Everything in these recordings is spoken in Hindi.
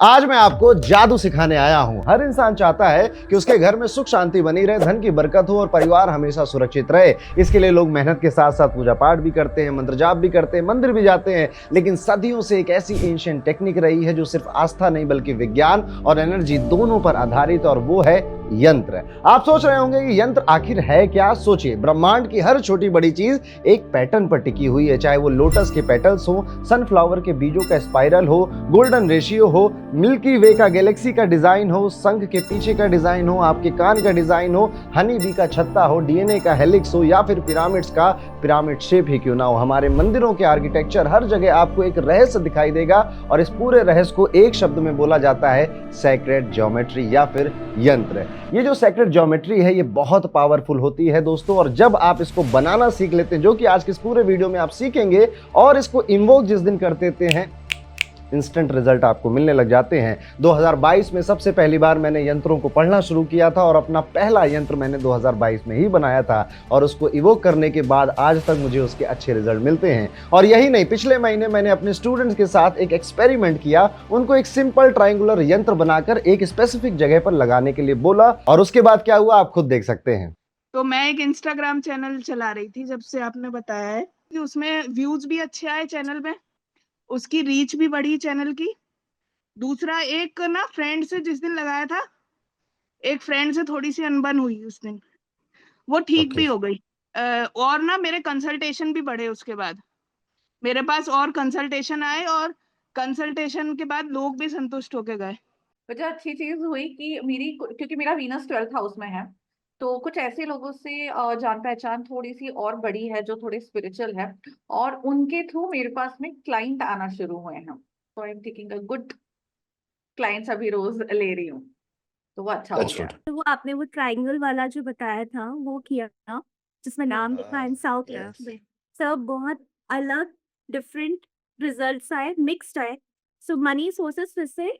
आज मैं आपको जादू सिखाने आया हूं। हर इंसान चाहता है कि उसके घर में सुख शांति बनी रहे, धन की बरकत हो और परिवार हमेशा सुरक्षित रहे। इसके लिए लोग मेहनत के साथ साथ पूजा पाठ भी करते हैं, मंत्र जाप भी करते हैं, मंदिर भी जाते हैं। लेकिन सदियों से एक ऐसी एंशिएंट टेक्निक रही है जो सिर्फ आस्था नहीं बल्कि विज्ञान और एनर्जी दोनों पर आधारित, और वो है यंत्र। आप सोच रहे होंगे कि यंत्र आखिर है क्या। सोचिए, ब्रह्मांड की हर छोटी बड़ी चीज एक पैटर्न पर टिकी हुई है, चाहे वो लोटस के पेटल्स हो, सनफ्लावर के बीजों का स्पाइरल हो, गोल्डन रेशियो हो, मिल्की वे का गैलेक्सी का डिजाइन हो, शंख के पीछे का डिजाइन हो, आपके कान का डिजाइन हो, हनी बी का छत्ता हो, डीएनए का हेलिक्स हो, या फिर पिरामिड्स का पिरामिड शेप ही क्यों ना हो। हमारे मंदिरों के आर्किटेक्चर हर जगह आपको एक रहस्य दिखाई देगा, और इस पूरे रहस्य को एक शब्द में बोला जाता है सैक्रेड ज्योमेट्री या फिर यंत्र। ये जो सैक्रेड ज्योमेट्री है ये बहुत पावरफुल होती है दोस्तों, और जब आप इसको बनाना सीख लेते हैं, जो कि आज के इस पूरे वीडियो में आप सीखेंगे, और इसको इन्वोक जिस दिन कर देते हैं, इंस्टेंट रिजल्ट आपको मिलने लग जाते हैं। 2022 में सबसे पहली बार मैंने यंत्रों को पढ़ना शुरू किया था, और अपना पहला यंत्र मैंने 2022 में ही बनाया था, और उसको इवोक करने के बाद आज तक मुझे उसके अच्छे रिजल्ट मिलते हैं। और यही नहीं, पिछले महीने मैंने अपने स्टूडेंट्स के साथ एक एक्सपेरिमेंट किया। उनको एक सिंपल ट्रायंगुलर यंत्र बनाकर एक स्पेसिफिक जगह पर लगाने के लिए बोला, और उसके बाद क्या हुआ आप खुद देख सकते हैं। तो मैं एक इंस्टाग्राम चैनल चला रही थी जब से आपने बताया है कि उसमें व्यूज भी अच्छे आए चैनल में, उसकी रीच भी बढ़ी चैनल की। दूसरा, एक ना फ्रेंड से जिस दिन लगाया था, एक फ्रेंड से थोड़ी सी अनबन हुई उस दिन, वो ठीक भी हो गई। और ना मेरे कंसल्टेशन भी बढ़े उसके बाद, मेरे पास और कंसल्टेशन आए, और कंसल्टेशन के बाद लोग भी संतुष्ट होके गए। मुझे अच्छी चीज हुई कि क्योंकि मेरा वीनस 12th हाउस में है, तो कुछ ऐसे लोगों से जान पहचान थोड़ी सी और बड़ी है जो थोड़े स्पिरिचुअल है, और उनके थ्रू मेरे पास में क्लाइंट आना शुरू हुए हैं। तो I am taking a good clients, अभी रोज ले रही हूँ, तो वो अच्छा हो गया। तो वो आपने वो ट्रायंगल वाला जो बताया था वो किया ना, जिसमें नाम लिखा है साउथ में, सब बहुत अलग डिफरेंट रिजल्ट्स आए, मिक्स्ड आए। सो मनी सोर्सेस फिर से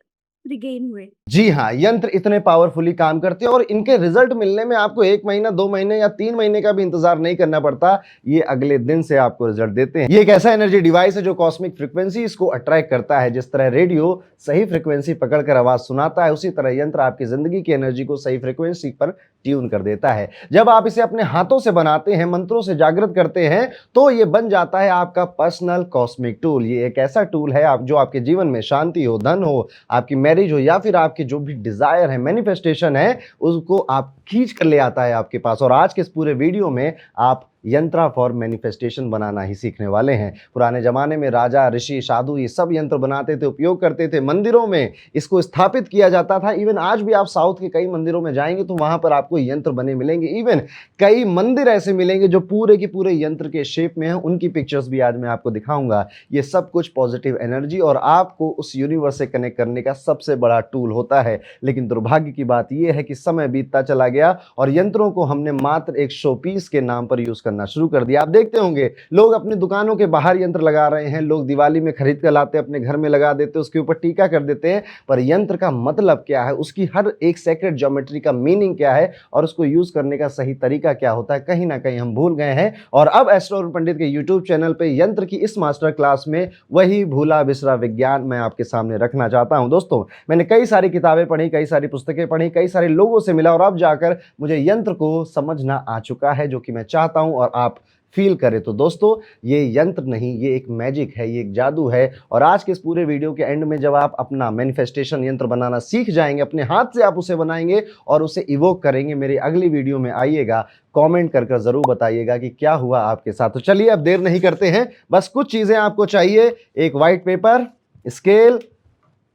रिगेन हुए। जी हाँ, यंत्र इतने पावरफुली काम करते हैं, और इनके रिजल्ट मिलने में आपको 1 महीना, 2 महीने या 3 महीने का भी इंतजार नहीं करना पड़ता। ये अगले दिन से आपको रिजल्ट देते हैं। ये एक ऐसा एनर्जी डिवाइस है जो कॉस्मिक फ्रीक्वेंसी इसको अट्रैक्ट करता है। जिस तरह रेडियो सही फ्रीक्वेंसी पकड़कर आवाज सुनाता है, उसी तरह यंत्र आपकी जिंदगी की एनर्जी को सही फ्रीक्वेंसी पर ट्यून कर देता है। जब आप इसे अपने हाथों से बनाते हैं, मंत्रों से जागृत करते हैं, तो ये बन जाता है आपका पर्सनल कॉस्मिक टूल। ये एक ऐसा टूल है जो आपके जीवन में शांति हो, धन हो, आपकी मैरिज हो, या फिर आपके जो भी डिजायर है, मैनिफेस्टेशन है, उसको आप खींच कर ले आता है आपके पास। और आज के इस पूरे वीडियो में आप यंत्र फॉर मैनिफेस्टेशन बनाना ही सीखने वाले हैं। पुराने जमाने में राजा, ऋषि, साधु ये सब यंत्र बनाते थे, उपयोग करते थे। मंदिरों में इसको स्थापित किया जाता था। इवन आज भी आप साउथ के कई मंदिरों में जाएंगे तो वहां पर आपको यंत्र बने मिलेंगे। इवन कई मंदिर ऐसे मिलेंगे जो पूरे के पूरे यंत्र के शेप में हैं। उनकी पिक्चर्स भी आज मैं आपको दिखाऊंगा। ये सब कुछ पॉजिटिव एनर्जी और आपको उस यूनिवर्स से कनेक्ट करने का सबसे बड़ा टूल होता है। लेकिन दुर्भाग्य की बात यह है कि समय बीतता चला गया और यंत्रों को हमने मात्र एक शो पीस के नाम पर यूज करना शुरू कर दिया। आप देखते होंगे लोग अपनी दुकानों के बाहर यंत्र लगा रहे हैं, लोग दिवाली में खरीद कर लाते हैं, अपने घर में लगा देते हैं, उसके ऊपर टीका कर देते हैं। पर यंत्र का मतलब क्या है, उसकी हर एक सेक्रेट ज्योमेट्री का मीनिंग क्या है, और उसको यूज करने का सही तरीका क्या होता है, कहीं ना कहीं हम भूल गए हैं। और अब एस्ट्रो अरुण पंडित के यूट्यूब चैनल पे यंत्र की इस मास्टर क्लास में वही भूला बिसरा विज्ञान मैं आपके सामने रखना चाहता हूं। दोस्तों, मैंने कई सारी किताबें पढ़ी, कई सारी पुस्तकें पढ़ी, कई सारे लोगों से मिला, और अब जाकर मुझे यंत्र को समझना आ चुका है, जो कि मैं चाहता हूं और आप फील करें। तो दोस्तों, ये यंत्र नहीं, ये एक मैजिक है, ये एक जादू है। और आज के इस पूरे वीडियो के एंड में जब आप अपना मैनिफेस्टेशन यंत्र बनाना सीख जाएंगे, अपने हाथ से आप उसे बनाएंगे और उसे इवोक करेंगे, मेरी अगली वीडियो में आइएगा, कमेंट कर जरूर बताइएगा कि क्या हुआ आपके साथ। तो चलिए अब देर नहीं करते हैं, बस कुछ चीजें आपको चाहिए। एक व्हाइट पेपर, स्केल,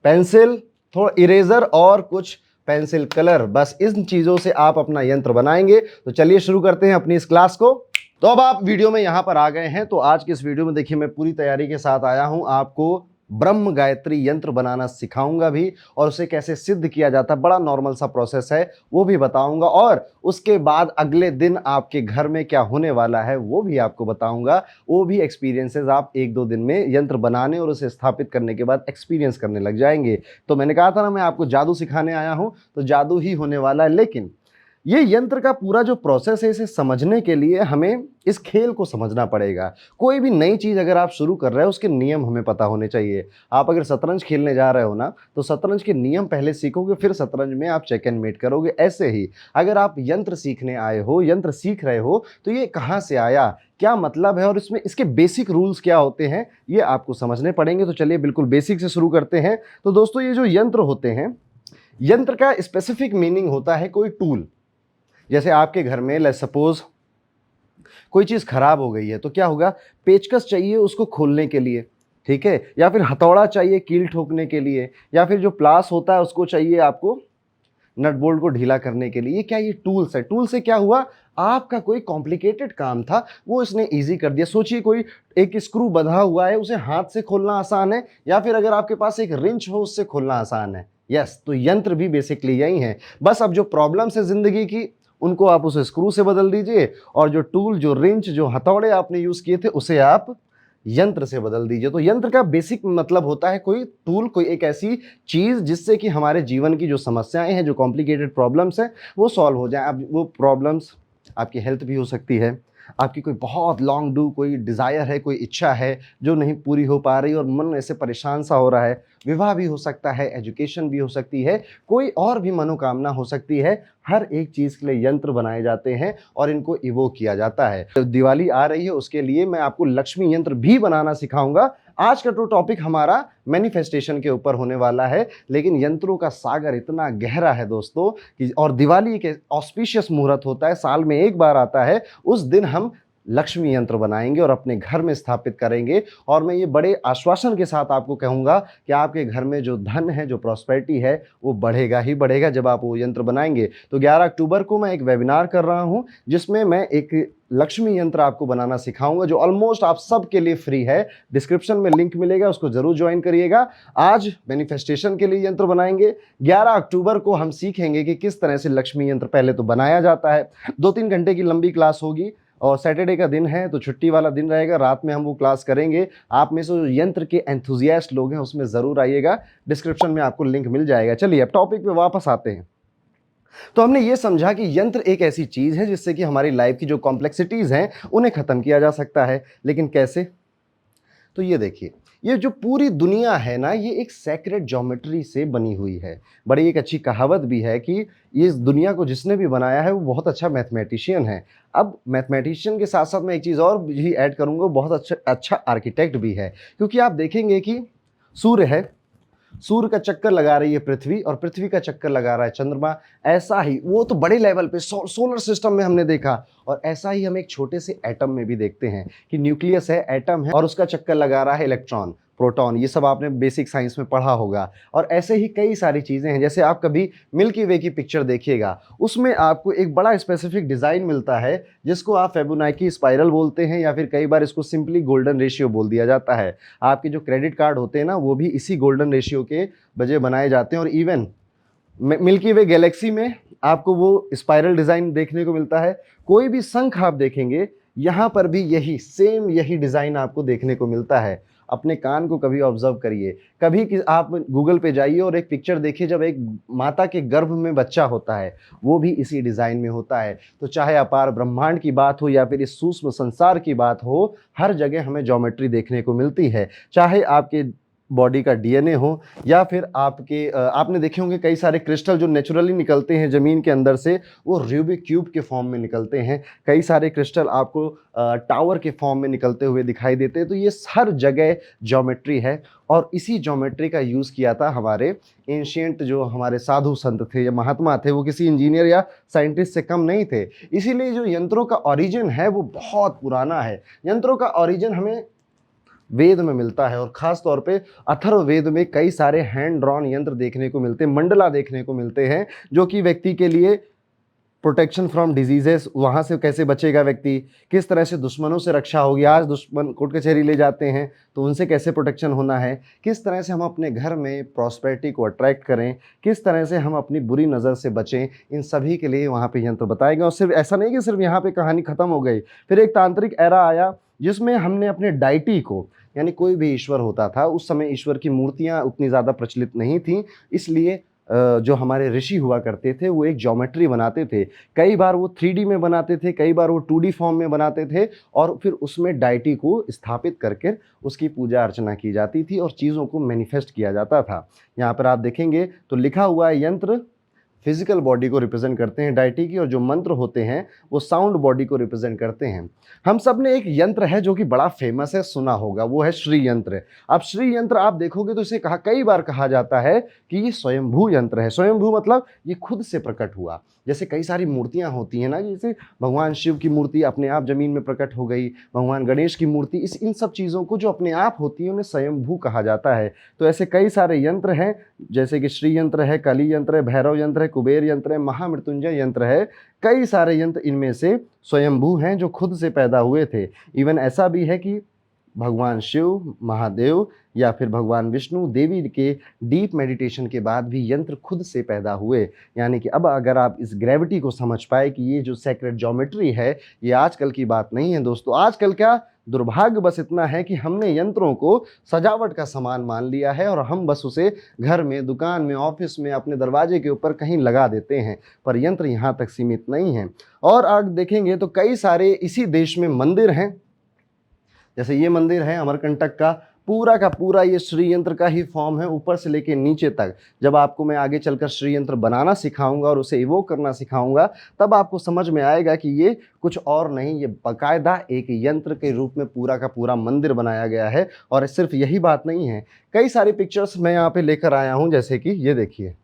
पेंसिल, थोड़ा इरेजर और कुछ पेंसिल कलर। बस इन चीजों से आप अपना यंत्र बनाएंगे। तो चलिए शुरू करते हैं अपनी इस क्लास को। तो अब आप वीडियो में यहां पर आ गए हैं। तो आज के इस वीडियो में देखिए, मैं पूरी तैयारी के साथ आया हूं। आपको ब्रह्म गायत्री यंत्र बनाना सिखाऊंगा भी, और उसे कैसे सिद्ध किया जाता है, बड़ा नॉर्मल सा प्रोसेस है, वो भी बताऊंगा। और उसके बाद अगले दिन आपके घर में क्या होने वाला है वो भी आपको बताऊंगा। वो भी एक्सपीरियंसेस आप 1-2 दिन में यंत्र बनाने और उसे स्थापित करने के बाद एक्सपीरियंस करने लग जाएंगे। तो मैंने कहा था ना, मैं आपको जादू सिखाने आया हूं, तो जादू ही होने वाला है। लेकिन ये यंत्र का पूरा जो प्रोसेस है, इसे समझने के लिए हमें इस खेल को समझना पड़ेगा। कोई भी नई चीज़ अगर आप शुरू कर रहे हो, उसके नियम हमें पता होने चाहिए। आप अगर शतरंज खेलने जा रहे हो ना, तो शतरंज के नियम पहले सीखोगे, फिर शतरंज में आप चेक एंड मेट करोगे। ऐसे ही अगर आप यंत्र सीखने आए हो, यंत्र सीख रहे हो, तो ये कहाँ से आया, क्या मतलब है और इसमें इसके बेसिक रूल्स क्या होते हैं, ये आपको समझने पड़ेंगे। तो चलिए बिल्कुल बेसिक से शुरू करते हैं। तो दोस्तों, ये जो यंत्र होते हैं, यंत्र का स्पेसिफिक मीनिंग होता है कोई टूल। जैसे आपके घर में लेट्स सपोज कोई चीज़ खराब हो गई है, तो क्या होगा, पेचकस चाहिए उसको खोलने के लिए, ठीक है, या फिर हथौड़ा चाहिए कील ठोकने के लिए, या फिर जो प्लास होता है उसको चाहिए आपको नट बोल्ट को ढीला करने के लिए। क्या ये टूल्स है? टूल से क्या हुआ, आपका कोई कॉम्प्लिकेटेड काम था वो इसने इजी कर दिया। सोचिए कोई एक स्क्रू बंधा हुआ है, उसे हाथ से खोलना आसान है, या फिर अगर आपके पास एक रिंच हो उससे खोलना आसान है। यस, तो यंत्र भी बेसिकली यही है। बस अब जो प्रॉब्लम्स है जिंदगी की, उनको आप उस स्क्रू से बदल दीजिए, और जो टूल, जो रिंच, जो हथौड़े आपने यूज किए थे, उसे आप यंत्र से बदल दीजिए। तो यंत्र का बेसिक मतलब होता है कोई टूल, कोई एक ऐसी चीज जिससे कि हमारे जीवन की जो समस्याएं हैं, जो कॉम्प्लिकेटेड प्रॉब्लम्स हैं, वो सॉल्व हो जाए। अब वो प्रॉब्लम्स आपकी हेल्थ भी हो सकती है, आपकी कोई बहुत लॉन्ग डू कोई डिज़ायर है, कोई इच्छा है जो नहीं पूरी हो पा रही और मन ऐसे परेशान सा हो रहा है, विवाह भी हो सकता है, एजुकेशन भी हो सकती है, कोई और भी मनोकामना हो सकती है। हर एक चीज़ के लिए यंत्र बनाए जाते हैं और इनको इवोक किया जाता है। तो दिवाली आ रही है, उसके लिए मैं आपको लक्ष्मी यंत्र भी बनाना सिखाऊंगा। आज का तो टॉपिक हमारा मैनिफेस्टेशन के ऊपर होने वाला है, लेकिन यंत्रों का सागर इतना गहरा है दोस्तों कि, और दिवाली के ऑस्पिशियस मुहूर्त होता है, साल में एक बार आता है, उस दिन हम लक्ष्मी यंत्र बनाएंगे और अपने घर में स्थापित करेंगे। और मैं ये बड़े आश्वासन के साथ आपको कहूँगा कि आपके घर में जो धन है, जो प्रॉस्पेरिटी है, वो बढ़ेगा ही बढ़ेगा जब आप वो यंत्र बनाएंगे। तो 11 अक्टूबर को मैं एक वेबिनार कर रहा हूँ, जिसमें मैं एक लक्ष्मी यंत्र आपको बनाना सिखाऊंगा, जो ऑलमोस्ट आप सब के लिए फ्री है। डिस्क्रिप्शन में लिंक मिलेगा, उसको जरूर ज्वाइन करिएगा। आज मैनिफेस्टेशन के लिए यंत्र बनाएंगे, 11 अक्टूबर को हम सीखेंगे कि किस तरह से लक्ष्मी यंत्र पहले तो बनाया जाता है। 2-3 घंटे की लंबी क्लास होगी, और सैटरडे का दिन है तो छुट्टी वाला दिन रहेगा, रात में हम वो क्लास करेंगे। आप में से जो यंत्र के एंथुजियास्ट लोग हैं, उसमें ज़रूर आइएगा, डिस्क्रिप्शन में आपको लिंक मिल जाएगा। चलिए अब टॉपिक पे वापस आते हैं। तो हमने ये समझा कि यंत्र एक ऐसी चीज़ है जिससे कि हमारी लाइफ की जो कॉम्प्लेक्सिटीज़ हैं उन्हें ख़त्म किया जा सकता है। लेकिन कैसे? तो ये देखिए, ये जो पूरी दुनिया है ना, ये एक सैक्रेड ज्योमेट्री से बनी हुई है। बड़ी एक अच्छी कहावत भी है कि इस दुनिया को जिसने भी बनाया है वो बहुत अच्छा मैथमेटिशियन है। अब मैथमेटिशियन के साथ साथ मैं एक चीज़ और भी ऐड करूँगा, बहुत अच्छा आर्किटेक्ट भी है। क्योंकि आप देखेंगे कि सूर्य है, सूर्य का चक्कर लगा रही है पृथ्वी, और पृथ्वी का चक्कर लगा रहा है चंद्रमा। ऐसा ही वो तो बड़े लेवल पे सोलर सिस्टम में हमने देखा, और ऐसा ही हम एक छोटे से एटम में भी देखते हैं कि न्यूक्लियस है, एटम है, और उसका चक्कर लगा रहा है इलेक्ट्रॉन, प्रोटॉन। ये सब आपने बेसिक साइंस में पढ़ा होगा। और ऐसे ही कई सारी चीज़ें हैं। जैसे आप कभी मिल्की वे की पिक्चर देखिएगा, उसमें आपको एक बड़ा स्पेसिफिक डिज़ाइन मिलता है, जिसको आप फेबोनाची स्पाइरल बोलते हैं, या फिर कई बार इसको सिंपली गोल्डन रेशियो बोल दिया जाता है। आपके जो क्रेडिट कार्ड होते हैं ना, वो भी इसी गोल्डन रेशियो के वजह बनाए जाते हैं। और इवन मिल्की वे गैलेक्सी में आपको वो स्पाइरल डिज़ाइन देखने को मिलता है। कोई भी शंख आप देखेंगे, यहाँ पर भी यही डिज़ाइन आपको देखने को मिलता है। अपने कान को कभी ऑब्जर्व करिए, कभी कि आप गूगल पे जाइए और एक पिक्चर देखिए, जब एक माता के गर्भ में बच्चा होता है, वो भी इसी डिज़ाइन में होता है। तो चाहे अपार ब्रह्मांड की बात हो या फिर इस सूक्ष्म संसार की बात हो, हर जगह हमें ज्योमेट्री देखने को मिलती है। चाहे आपके बॉडी का डीएनए हो, या फिर आपने देखे होंगे कई सारे क्रिस्टल जो नेचुरली निकलते हैं ज़मीन के अंदर से, वो रूबिक क्यूब के फॉर्म में निकलते हैं। कई सारे क्रिस्टल आपको टावर के फॉर्म में निकलते हुए दिखाई देते हैं। तो ये हर जगह ज्योमेट्री है, और इसी ज्योमेट्री का यूज़ किया था हमारे एंशिएंट जो हमारे साधु संत थे या महात्मा थे, वो किसी इंजीनियर या साइंटिस्ट से कम नहीं थे। इसीलिए जो यंत्रों का ओरिजिन है वो बहुत पुराना है। यंत्रों का ओरिजिन हमें वेद में मिलता है, और ख़ास तौर पे अथर्ववेद में कई सारे हैंड ड्रॉन यंत्र देखने को मिलते हैं, मंडला देखने को मिलते हैं, जो कि व्यक्ति के लिए प्रोटेक्शन फ्रॉम डिजीजेस, वहाँ से कैसे बचेगा व्यक्ति, किस तरह से दुश्मनों से रक्षा होगी। आज दुश्मन कोर्ट कचहरी ले जाते हैं तो उनसे कैसे प्रोटेक्शन होना है, किस तरह से हम अपने घर में प्रॉस्पेरिटी को अट्रैक्ट करें, किस तरह से हम अपनी बुरी नज़र से बचें, इन सभी के लिए वहाँ पे यंत्र बताए गए। और सिर्फ ऐसा नहीं कि सिर्फ यहाँ पे कहानी ख़त्म हो गई। फिर एक तांत्रिक एरा आया, जिसमें हमने अपने डाइटी को, यानी कोई भी ईश्वर होता था, उस समय ईश्वर की मूर्तियाँ उतनी ज़्यादा प्रचलित नहीं थीं, इसलिए जो हमारे ऋषि हुआ करते थे वो एक ज्योमेट्री बनाते थे। कई बार वो 3D में बनाते थे, कई बार वो 2D फॉर्म में बनाते थे और फिर उसमें डायटी को स्थापित करके उसकी पूजा अर्चना की जाती थी और चीज़ों को मैनिफेस्ट किया जाता था। यहाँ पर आप देखेंगे तो लिखा हुआ है यंत्र फिजिकल बॉडी को रिप्रेजेंट करते हैं डायटी की, और जो मंत्र होते हैं वो साउंड बॉडी को रिप्रेजेंट करते हैं। हम सब ने एक यंत्र है जो कि बड़ा फेमस है, सुना होगा, वो है श्री यंत्र। अब श्री यंत्र आप देखोगे तो इसे कई बार कहा जाता है कि ये स्वयंभू यंत्र है। स्वयंभू मतलब ये खुद से प्रकट हुआ। जैसे कई सारी मूर्तियां होती हैं ना, जैसे भगवान शिव की मूर्ति अपने आप जमीन में प्रकट हो गई, भगवान गणेश की मूर्ति, इन सब चीज़ों को जो अपने आप होती है उन्हें स्वयंभू कहा जाता है। तो ऐसे कई सारे यंत्र हैं, जैसे कि श्री यंत्र है, कली यंत्र है, भैरव यंत्र है, कुबेर यंत्र है, महामृत्युंजय यंत्र है। कई सारे यंत्र इनमें से स्वयंभू हैं जो खुद से पैदा हुए थे। इवन ऐसा भी है कि भगवान शिव, महादेव या फिर भगवान विष्णु देवी के डीप मेडिटेशन के बाद भी यंत्र खुद से पैदा हुए। यानी कि अब अगर आप इस ग्रेविटी को समझ पाए कि ये जो सेक्रेट ज्योमेट्री है ये आजकल की बात नहीं है दोस्तों। आजकल क्या दुर्भाग्य बस इतना है कि हमने यंत्रों को सजावट का सामान मान लिया है और हम बस उसे घर में, दुकान में, ऑफिस में, अपने दरवाजे के ऊपर कहीं लगा देते हैं, पर यंत्र यहाँ तक सीमित नहीं है। और आगे देखेंगे तो कई सारे इसी देश में मंदिर हैं, जैसे ये मंदिर है अमरकंटक का पूरा ये श्री यंत्र का ही फॉर्म है, ऊपर से लेके नीचे तक। जब आपको मैं आगे चलकर श्री यंत्र बनाना सिखाऊंगा और उसे इवोक करना सिखाऊंगा तब आपको समझ में आएगा कि ये कुछ और नहीं, ये बाकायदा एक यंत्र के रूप में पूरा का पूरा मंदिर बनाया गया है। और सिर्फ यही बात नहीं है, कई सारी पिक्चर्स मैं यहाँ पे लेकर आया हूँ, जैसे कि ये देखिए,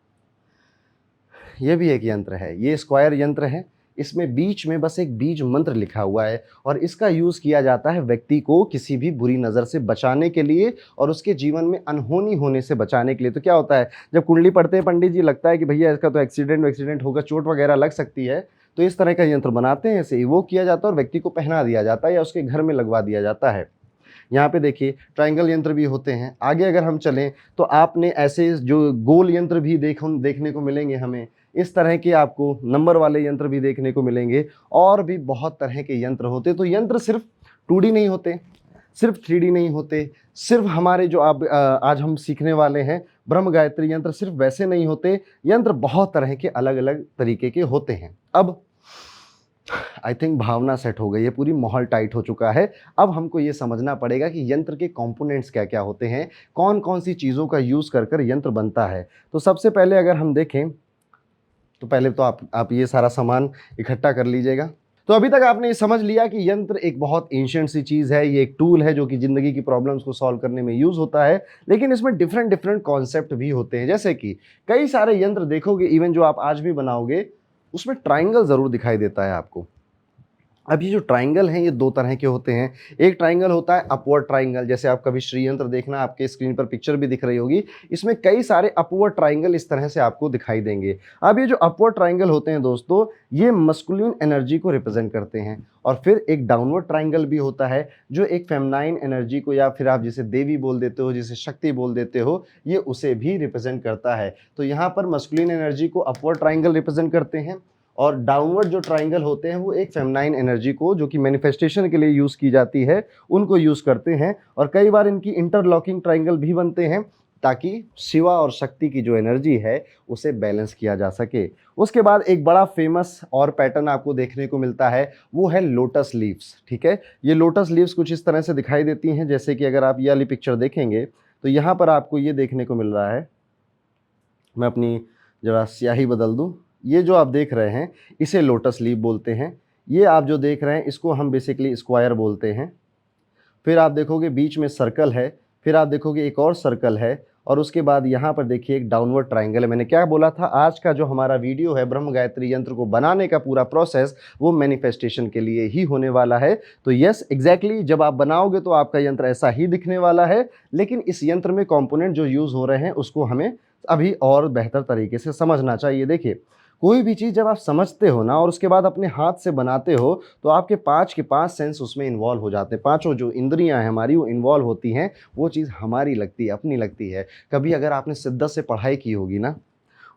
ये भी एक यंत्र है, ये स्क्वायर यंत्र है। इसमें बीच में बस एक बीज मंत्र लिखा हुआ है और इसका यूज़ किया जाता है व्यक्ति को किसी भी बुरी नज़र से बचाने के लिए और उसके जीवन में अनहोनी होने से बचाने के लिए। तो क्या होता है, जब कुंडली पढ़ते हैं पंडित जी, लगता है कि भैया इसका तो एक्सीडेंट होगा, चोट वगैरह लग सकती है, तो इस तरह का यंत्र बनाते हैं, इसे वो किया जाता है और व्यक्ति को पहना दिया जाता है या उसके घर में लगवा दिया जाता है। यहाँ पे देखिए ट्रायंगल यंत्र भी होते हैं। आगे अगर हम चलें तो आपने ऐसे जो गोल यंत्र भी देखने को मिलेंगे हमें, इस तरह के आपको नंबर वाले यंत्र भी देखने को मिलेंगे और भी बहुत तरह के यंत्र होते। तो यंत्र सिर्फ 2D नहीं होते, सिर्फ 3D नहीं होते, सिर्फ हमारे जो आज हम सीखने वाले हैं ब्रह्म गायत्री यंत्र सिर्फ वैसे नहीं होते। यंत्र बहुत तरह के अलग अलग तरीके के होते हैं। अब आई थिंक भावना सेट हो गई है, पूरी माहौल टाइट हो चुका है। अब हमको ये समझना पड़ेगा कि यंत्र के कंपोनेंट्स क्या क्या होते हैं, कौन कौन सी चीज़ों का यूज़ कर यंत्र बनता है। तो सबसे पहले अगर हम देखें तो पहले तो आप ये सारा सामान इकट्ठा कर लीजिएगा। तो अभी तक आपने ये समझ लिया कि यंत्र एक बहुत एंशिएंट सी चीज़ है, ये एक टूल है जो कि ज़िंदगी की प्रॉब्लम्स को सॉल्व करने में यूज़ होता है, लेकिन इसमें डिफरेंट कॉन्सेप्ट भी होते हैं। जैसे कि कई सारे यंत्र देखोगे, इवन जो आप आज भी बनाओगे उसमें ट्राइंगल ज़रूर दिखाई देता है आपको। अब ये जो ट्राइंगल हैं ये 2 तरह के होते हैं। एक ट्राइंगल होता है अपवर्ड ट्राइंगल, जैसे आप कभी श्री यंत्र देखना, आपके स्क्रीन पर पिक्चर भी दिख रही होगी, इसमें कई सारे अपवर्ड ट्राइंगल इस तरह से आपको दिखाई देंगे। अब ये जो अपवर्ड ट्राइंगल होते हैं दोस्तों, ये मस्कुलिन एनर्जी को रिप्रेजेंट करते हैं। और फिर एक डाउनवर्ड ट्राइंगल भी होता है जो एक फेमिनाइन एनर्जी को, या फिर आप जिसे देवी बोल देते हो, जिसे शक्ति बोल देते हो, ये उसे भी रिप्रेजेंट करता है। तो यहाँ पर मस्कुलिन एनर्जी को अपवर्ड ट्राइंगल रिप्रेजेंट करते हैं और डाउनवर्ड जो ट्राइंगल होते हैं वो एक फेमिनाइन एनर्जी को, जो कि मैनिफेस्टेशन के लिए यूज़ की जाती है, उनको यूज़ करते हैं। और कई बार इनकी इंटरलॉकिंग ट्राइंगल भी बनते हैं ताकि शिवा और शक्ति की जो एनर्जी है उसे बैलेंस किया जा सके। उसके बाद एक बड़ा फेमस और पैटर्न आपको देखने को मिलता है, वो है लोटस लीव्स। ठीक है, ये लोटस लीव्स कुछ इस तरह से दिखाई देती हैं, जैसे कि अगर आप ये वाली पिक्चर देखेंगे तो यहाँ पर आपको ये देखने को मिल रहा है। मैं अपनी जरा स्याही बदल दूँ। ये जो आप देख रहे हैं इसे लोटस लीफ बोलते हैं। ये आप जो देख रहे हैं इसको हम बेसिकली स्क्वायर बोलते हैं। फिर आप देखोगे बीच में सर्कल है, फिर आप देखोगे एक और सर्कल है, और उसके बाद यहाँ पर देखिए एक डाउनवर्ड ट्राइंगल है। मैंने क्या बोला था, आज का जो हमारा वीडियो है ब्रह्म गायत्री यंत्र को बनाने का पूरा प्रोसेस वो मैनिफेस्टेशन के लिए ही होने वाला है। तो यस एग्जैक्टली, जब आप बनाओगे तो आपका यंत्र ऐसा ही दिखने वाला है, लेकिन इस यंत्र में कंपोनेंट जो यूज़ हो रहे हैं उसको हमें अभी और बेहतर तरीके से समझना चाहिए। देखिए, कोई भी चीज़ जब आप समझते हो ना और उसके बाद अपने हाथ से बनाते हो तो आपके 5 के 5 सेंस उसमें इन्वॉल्व हो जाते हैं। 5 जो इंद्रियां हैं हमारी वो इन्वॉल्व होती हैं, वो चीज़ हमारी लगती है, अपनी लगती है। कभी अगर आपने शिद्दत से पढ़ाई की होगी ना,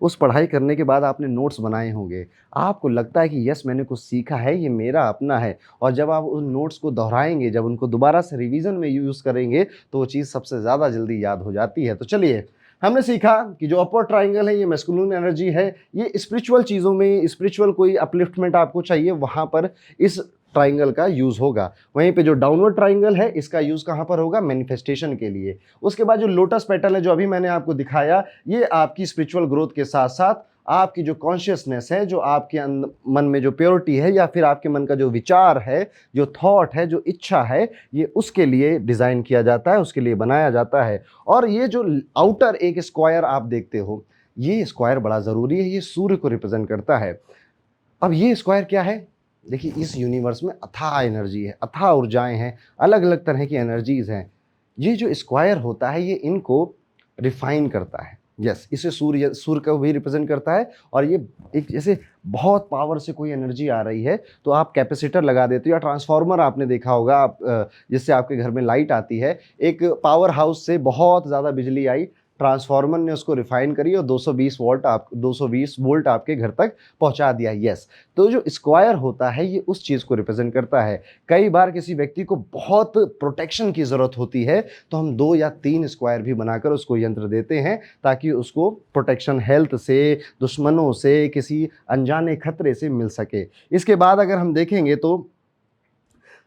उस पढ़ाई करने के बाद आपने नोट्स बनाए होंगे, आपको लगता है कि यस मैंने कुछ सीखा है, ये मेरा अपना है। और जब आप उन नोट्स को दोहराएंगे, जब उनको दोबारा से रिवीजन में यूज़ करेंगे तो वो चीज़ सबसे ज़्यादा जल्दी याद हो जाती है। तो चलिए हमने सीखा कि जो अपर ट्राइंगल है ये मैस्कुलिन एनर्जी है, ये स्पिरिचुअल चीज़ों में, स्पिरिचुअल कोई अपलिफ्टमेंट आपको चाहिए वहाँ पर इस ट्राइंगल का यूज़ होगा। वहीं पे जो डाउनवर्ड ट्राइंगल है इसका यूज़ कहाँ पर होगा? मैनिफेस्टेशन के लिए। उसके बाद जो लोटस पेटल है जो अभी मैंने आपको दिखाया, ये आपकी स्पिरिचुअल ग्रोथ के साथ साथ आपकी जो कॉन्शियसनेस है, जो आपके मन में जो प्योरिटी है या फिर आपके मन का जो विचार है, जो थॉट है, जो इच्छा है, ये उसके लिए डिज़ाइन किया जाता है, उसके लिए बनाया जाता है। और ये जो आउटर एक स्क्वायर आप देखते हो, ये स्क्वायर बड़ा ज़रूरी है, ये सूर्य को रिप्रेजेंट करता है। अब ये स्क्वायर क्या है? देखिए, इस यूनिवर्स में अथाह एनर्जी है, अथाह ऊर्जाएं हैं, अलग अलग तरह की एनर्जीज हैं। ये जो स्क्वायर होता है ये इनको रिफाइन करता है। यस, इसे सूर्य को भी रिप्रेजेंट करता है। और ये एक जैसे बहुत पावर से कोई एनर्जी आ रही है तो आप कैपेसिटर लगा देते हो, या ट्रांसफार्मर आपने देखा होगा, आप जिससे आपके घर में लाइट आती है। एक पावर हाउस से बहुत ज़्यादा बिजली आई, ट्रांसफार्मर ने उसको रिफाइन करी और 220 वोल्ट आपके घर तक पहुंचा दिया। यस, तो जो स्क्वायर होता है ये उस चीज़ को रिप्रेजेंट करता है। कई बार किसी व्यक्ति को बहुत प्रोटेक्शन की ज़रूरत होती है तो हम 2 या 3 स्क्वायर भी बनाकर उसको यंत्र देते हैं ताकि उसको प्रोटेक्शन हेल्थ से, दुश्मनों से, किसी अनजाने खतरे से मिल सके। इसके बाद अगर हम देखेंगे तो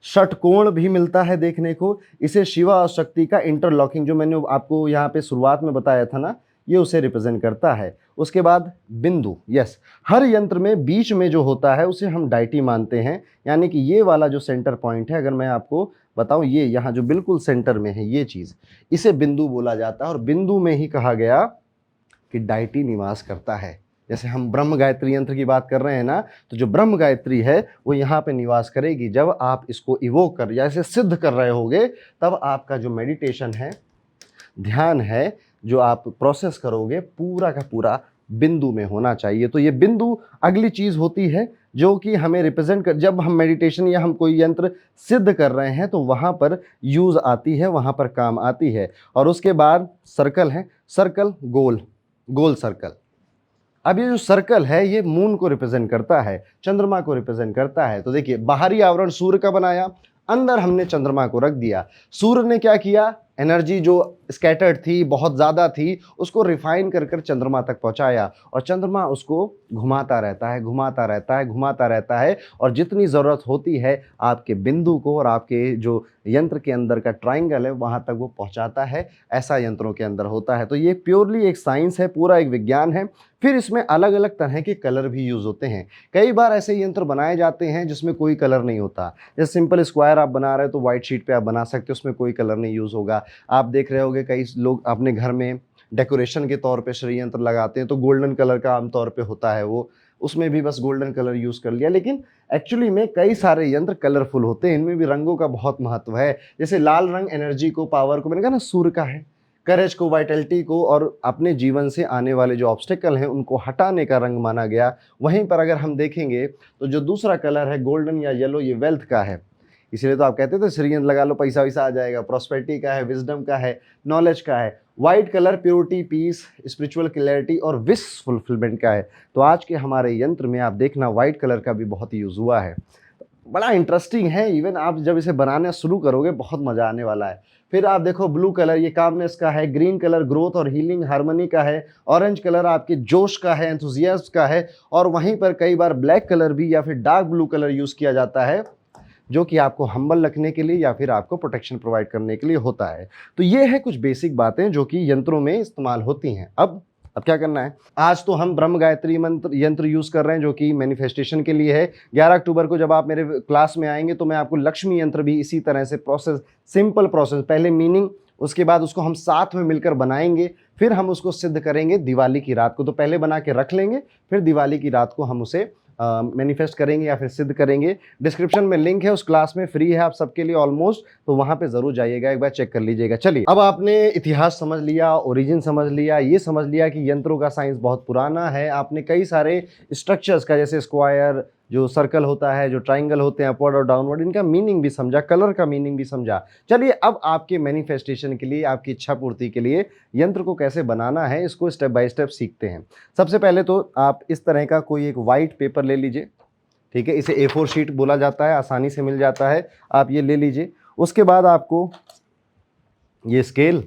षटकोण भी मिलता है देखने को। इसे शिवा और शक्ति का इंटरलॉकिंग, जो मैंने आपको यहाँ पे शुरुआत में बताया था ना, ये उसे रिप्रेजेंट करता है। उसके बाद बिंदु। यस, हर यंत्र में बीच में जो होता है उसे हम डायटी मानते हैं, यानी कि ये वाला जो सेंटर पॉइंट है, अगर मैं आपको बताऊं, ये यहाँ जो बिल्कुल सेंटर में है ये चीज़, इसे बिंदु बोला जाता है। और बिंदु में ही कहा गया कि डायटी निवास करता है। जैसे हम ब्रह्म गायत्री यंत्र की बात कर रहे हैं ना, तो जो ब्रह्म गायत्री है वो यहाँ पे निवास करेगी। जब आप इसको इवोक कर या इसे सिद्ध कर रहे होगे तब आपका जो मेडिटेशन है, ध्यान है, जो आप प्रोसेस करोगे, पूरा का पूरा बिंदु में होना चाहिए। तो ये बिंदु अगली चीज़ होती है जो कि हमें रिप्रेजेंट कर, जब हम मेडिटेशन या हम कोई यंत्र सिद्ध कर रहे हैं तो वहाँ पर यूज़ आती है, वहाँ पर काम आती है। और उसके बाद सर्कल है, सर्कल गोल सर्कल। अब ये जो सर्कल है ये मून को रिप्रेजेंट करता है, चंद्रमा को रिप्रेजेंट करता है। तो देखिए, बाहरी आवरण सूर्य का बनाया, अंदर हमने चंद्रमा को रख दिया। सूर्य ने क्या किया? एनर्जी जो स्कैटर्ड थी, बहुत ज़्यादा थी, उसको रिफाइन कर कर चंद्रमा तक पहुंचाया। और चंद्रमा उसको घुमाता रहता है, घुमाता रहता है, घुमाता रहता है। और जितनी ज़रूरत होती है आपके बिंदु को और आपके जो यंत्र के अंदर का ट्राइंगल है वहाँ तक वो पहुँचाता है। ऐसा यंत्रों के अंदर होता है। तो ये प्योरली एक साइंस है, पूरा एक विज्ञान है। फिर इसमें अलग अलग तरह के कलर भी यूज़ होते हैं। कई बार ऐसे यंत्र बनाए जाते हैं जिसमें कोई कलर नहीं होता। जैसे सिंपल स्क्वायर आप बना रहे हो तो वाइट शीट पे आप बना सकते हो, उसमें कोई कलर नहीं यूज़ होगा। आप देख रहे होगे कई लोग अपने घर में डेकोरेशन के तौर पे श्री यंत्र लगाते हैं तो गोल्डन कलर का आमतौर पे होता है, वो उसमें भी बस गोल्डन कलर यूज़ कर लिया। लेकिन एक्चुअली में कई सारे यंत्र कलरफुल होते हैं, इनमें भी रंगों का बहुत महत्व है। जैसे लाल रंग एनर्जी को, पावर को, मैंने कहा ना सूर्य का है, करेज को, वाइटलिटी को और अपने जीवन से आने वाले जो ऑब्स्टेकल हैं उनको हटाने का रंग माना गया। वहीं पर अगर हम देखेंगे तो जो दूसरा कलर है गोल्डन या येलो, ये वेल्थ का है। इसलिए तो आप कहते थे श्रीयंत्र लगा लो पैसा वैसा आ जाएगा। प्रॉस्पेरिटी का है, विजडम का है, नॉलेज का है। White colour purity, peace, spiritual clarity और विश फुलफिलमेंट का है। तो आज के हमारे यंत्र में आप देखना वाइट कलर का भी बहुत यूज़ हुआ है। बड़ा इंटरेस्टिंग है, इवन आप जब इसे बनाना शुरू करोगे बहुत मज़ा आने वाला है। फिर आप देखो ब्लू कलर ये कामनेस का है, ग्रीन कलर ग्रोथ और हीलिंग हार्मनी का है, ऑरेंज कलर आपके जोश का है, एंथुजियाज्म का है। और वहीं पर कई बार ब्लैक कलर भी या फिर डार्क ब्लू कलर यूज़ किया जाता है जो कि आपको हम्बल रखने के लिए या फिर आपको प्रोटेक्शन प्रोवाइड करने के लिए होता है। तो ये है कुछ बेसिक बातें जो कि यंत्रों में इस्तेमाल होती हैं। अब क्या करना है? आज तो हम ब्रह्म गायत्री मंत्र यंत्र यूज़ कर रहे हैं जो कि मैनिफेस्टेशन के लिए है। 11 अक्टूबर को जब आप मेरे क्लास में आएंगे तो मैं आपको लक्ष्मी यंत्र भी इसी तरह से प्रोसेस, सिंपल प्रोसेस, पहले मीनिंग, उसके बाद उसको हम साथ में मिलकर बनाएंगे, फिर हम उसको सिद्ध करेंगे दिवाली की रात को। तो पहले बना के रख लेंगे, फिर दिवाली की रात को हम उसे मैनिफेस्ट करेंगे या फिर सिद्ध करेंगे। डिस्क्रिप्शन में लिंक है, उस क्लास में फ्री है आप सबके लिए ऑलमोस्ट, तो वहाँ पे ज़रूर जाइएगा, एक बार चेक कर लीजिएगा। चलिए, अब आपने इतिहास समझ लिया, ओरिजिन समझ लिया, ये समझ लिया कि यंत्रों का साइंस बहुत पुराना है। आपने कई सारे स्ट्रक्चर्स का, जैसे स्क्वायर, जो सर्कल होता है, जो ट्राइंगल होते हैं अपवर्ड और डाउनवर्ड, इनका मीनिंग भी समझा, कलर का मीनिंग भी समझा। चलिए, अब आपके मैनिफेस्टेशन के लिए, आपकी इच्छा पूर्ति के लिए यंत्र को कैसे बनाना है इसको स्टेप बाय स्टेप सीखते हैं। सबसे पहले तो आप इस तरह का कोई एक वाइट पेपर ले लीजिए, ठीक है, इसे A4 शीट बोला जाता है, आसानी से मिल जाता है, आप ये ले लीजिए। उसके बाद आपको ये स्केल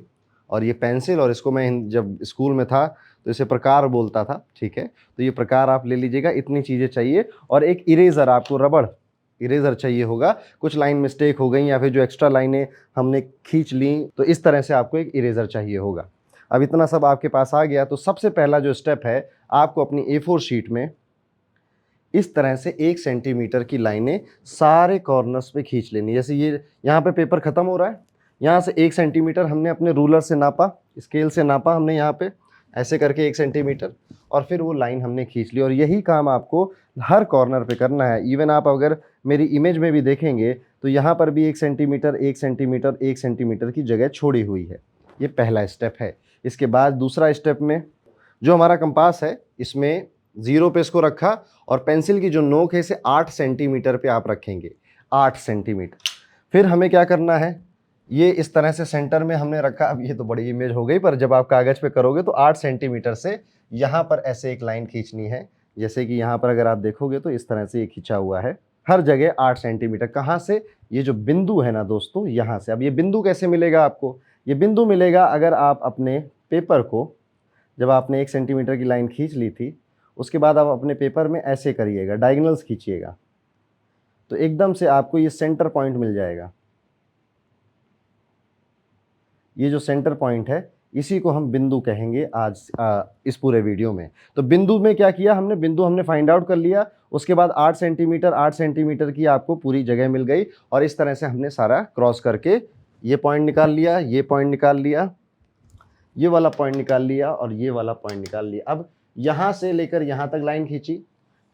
और ये पेंसिल, और इसको मैं जब स्कूल में था तो इसे प्रकार बोलता था, ठीक है। तो ये प्रकार आप ले लीजिएगा, इतनी चीज़ें चाहिए। और एक इरेज़र, आपको रबड़ इरेज़र चाहिए होगा। कुछ लाइन मिस्टेक हो गई या फिर जो एक्स्ट्रा लाइनें हमने खींच ली, तो इस तरह से आपको एक इरेज़र चाहिए होगा। अब इतना सब आपके पास आ गया, तो सबसे पहला जो स्टेप है, आपको अपनी A4 शीट में इस तरह से 1 सेंटीमीटर की लाइनें सारे कॉर्नर्स पे खींच लेनी। जैसे ये यहाँ पे पेपर ख़त्म हो रहा है, यहाँ से 1 सेंटीमीटर हमने अपने रूलर से नापा, स्केल से नापा हमने यहाँ पे ऐसे करके 1 सेंटीमीटर, और फिर वो लाइन हमने खींच ली। और यही काम आपको हर कॉर्नर पे करना है। इवन आप अगर मेरी इमेज में भी देखेंगे तो यहाँ पर भी 1 सेंटीमीटर 1 सेंटीमीटर 1 सेंटीमीटर की जगह छोड़ी हुई है। ये पहला स्टेप है। इसके बाद दूसरा स्टेप में जो हमारा कंपास है, इसमें 0 पे इसको रखा, और पेंसिल की जो नोक है इसे 8 सेंटीमीटर पे आप रखेंगे, 8 सेंटीमीटर। फिर हमें क्या करना है, ये इस तरह से सेंटर में हमने रखा। अब ये तो बड़ी इमेज हो गई, पर जब आप कागज़ पे करोगे तो 8 सेंटीमीटर से यहाँ पर ऐसे एक लाइन खींचनी है। जैसे कि यहाँ पर अगर आप देखोगे तो इस तरह से ये खींचा हुआ है, हर जगह 8 सेंटीमीटर। कहाँ से? ये जो बिंदु है ना दोस्तों, यहाँ से। अब ये बिंदु कैसे मिलेगा आपको? ये बिंदु मिलेगा अगर आप अपने पेपर को, जब आपने 1 सेंटीमीटर की लाइन खींच ली थी, उसके बाद आप अपने पेपर में ऐसे करिएगा, डायगोनल्स खींचिएगा, तो एकदम से आपको ये सेंटर पॉइंट मिल जाएगा। ये जो सेंटर पॉइंट है, इसी को हम बिंदु कहेंगे आज इस पूरे वीडियो में। तो बिंदु में क्या किया हमने, बिंदु हमने फाइंड आउट कर लिया। उसके बाद 8 सेंटीमीटर की आपको पूरी जगह मिल गई, और इस तरह से हमने सारा क्रॉस करके ये पॉइंट निकाल लिया, ये पॉइंट निकाल लिया, ये वाला पॉइंट निकाल लिया, और ये वाला पॉइंट निकाल लिया। अब यहाँ से लेकर यहाँ तक लाइन खींची,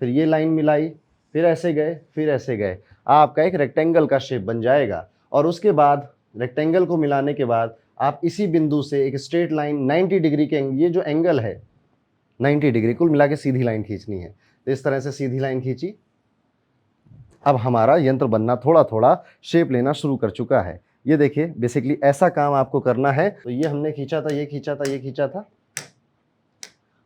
फिर ये लाइन मिलाई, फिर ऐसे गए, फिर ऐसे गए, आपका एक रेक्टेंगल का शेप बन जाएगा। और उसके बाद रेक्टेंगल को मिलाने के बाद आप इसी बिंदु से एक स्ट्रेट लाइन 90 डिग्री के, ये जो एंगल है 90 डिग्री, कुल मिला के सीधी लाइन खींचनी है। तो इस तरह से सीधी लाइन खींची। अब हमारा यंत्र बनना थोड़ा थोड़ा शेप लेना शुरू कर चुका है। ये देखिए, बेसिकली ऐसा काम आपको करना है। तो ये हमने खींचा था, ये खींचा था, ये खींचा था,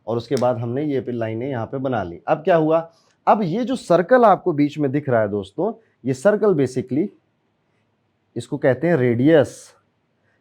और उसके बाद हमने ये पे लाइनें यहाँ पे बना ली। अब क्या हुआ, अब ये जो सर्कल आपको बीच में दिख रहा है दोस्तों, ये सर्कल बेसिकली इसको कहते हैं रेडियस।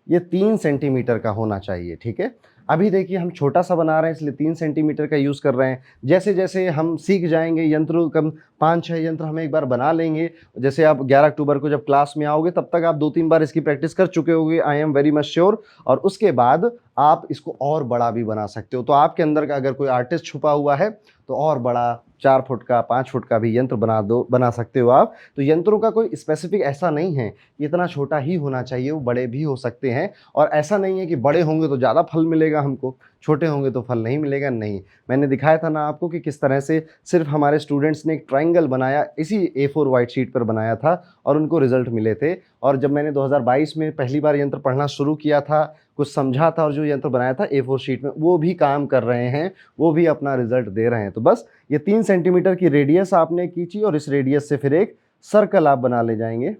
ये 3 सेंटीमीटर का होना चाहिए, ठीक है। अभी देखिए हम छोटा सा बना रहे हैं, इसलिए 3 सेंटीमीटर का यूज़ कर रहे हैं। जैसे जैसे हम सीख जाएंगे, यंत्र कम 5-6 यंत्र हम एक बार बना लेंगे। जैसे आप 11 अक्टूबर को जब क्लास में आओगे, तब तक आप 2-3 बार इसकी प्रैक्टिस कर चुके होंगे, I am very much sure. और उसके बाद आप इसको और बड़ा भी बना सकते हो। तो आपके अंदर का अगर कोई आर्टिस्ट छुपा हुआ है, तो और बड़ा 4 फुट का 5 फुट का भी यंत्र बना सकते हो आप। तो यंत्रों का कोई स्पेसिफिक ऐसा नहीं है कि इतना छोटा ही होना चाहिए, वो बड़े भी हो सकते हैं। और ऐसा नहीं है कि बड़े होंगे तो ज़्यादा फल मिलेगा हमको, छोटे होंगे तो फल नहीं मिलेगा, नहीं। मैंने दिखाया था ना आपको कि किस तरह से सिर्फ हमारे स्टूडेंट्स ने एक ट्रायंगल बनाया, इसी A4 वाइट शीट पर बनाया था, और उनको रिजल्ट मिले थे। और जब मैंने 2022 में पहली बार यंत्र पढ़ना शुरू किया था, कुछ समझा था, और जो यंत्र बनाया था A4 शीट में, वो भी काम कर रहे हैं, वो भी अपना रिजल्ट दे रहे हैं। तो बस ये 3 सेंटीमीटर की रेडियस आपने खींची, और इस रेडियस से फिर एक सर्कल आप बना ले जाएंगे,